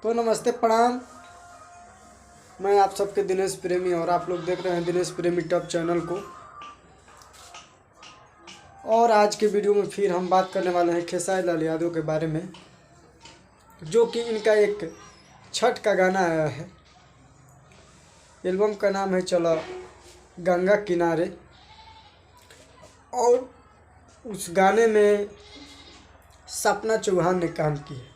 तो नमस्ते प्रणाम। मैं आप सबके दिनेश प्रेमी और आप लोग देख रहे हैं दिनेश प्रेमी टॉप चैनल को। और आज के वीडियो में फिर हम बात करने वाले हैं खेसारी लाल यादव के बारे में, जो कि इनका एक छठ का गाना आया है। एल्बम का नाम है चलो गंगा किनारे। और उस गाने में सपना चौहान ने काम की है।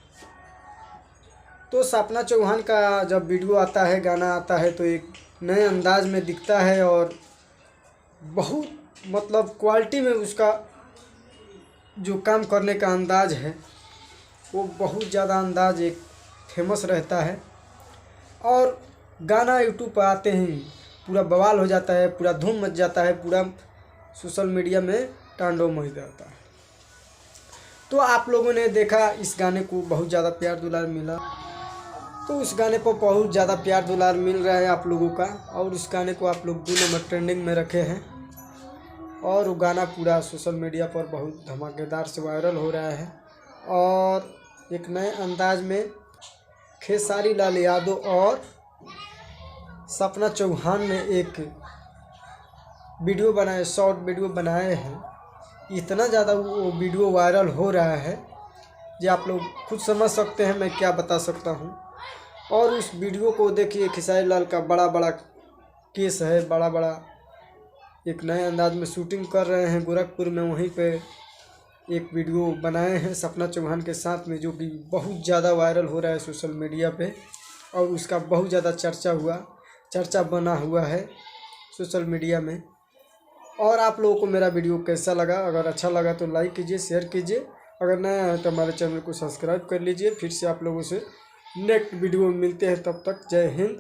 तो सपना चौहान का जब वीडियो आता है, गाना आता है, तो एक नए अंदाज में दिखता है और बहुत मतलब क्वालिटी में उसका जो काम करने का अंदाज है वो बहुत ज़्यादा अंदाज एक फेमस रहता है। और गाना यूट्यूब पर आते ही पूरा बवाल हो जाता है, पूरा धूम मच जाता है, पूरा सोशल मीडिया में तांडव मच जाता है। तो आप लोगों ने देखा, इस गाने को बहुत ज़्यादा प्यार दुलार मिला। तो उस गाने पर बहुत ज़्यादा प्यार दुलार मिल रहा है आप लोगों का, और उस गाने को आप लोग 2 नंबर ट्रेंडिंग में रखे हैं। और वो गाना पूरा सोशल मीडिया पर बहुत धमाकेदार से वायरल हो रहा है। और एक नए अंदाज में खेसारी लाल यादव और सपना चौहान ने एक वीडियो बनाए, शॉर्ट वीडियो बनाए हैं। इतना ज़्यादा वो वीडियो वायरल हो रहा है जो आप लोग खुद समझ सकते हैं मैं क्या बता सकता हूँ। और उस वीडियो को देखिए, खेसारी लाल का बड़ा बड़ा केस है, बड़ा बड़ा एक नए अंदाज में शूटिंग कर रहे हैं गोरखपुर में। वहीं पे एक वीडियो बनाए हैं सपना चौहान के साथ में, जो कि बहुत ज़्यादा वायरल हो रहा है सोशल मीडिया पे। और उसका बहुत ज़्यादा चर्चा बना हुआ है सोशल मीडिया में। और आप लोगों को मेरा वीडियो कैसा लगा? अगर अच्छा लगा तो लाइक कीजिए, शेयर कीजिए। अगर नया है तो हमारे चैनल को सब्सक्राइब कर लीजिए। फिर से आप लोगों से नेक्स्ट वीडियो में मिलते हैं, तब तक जय हिंद,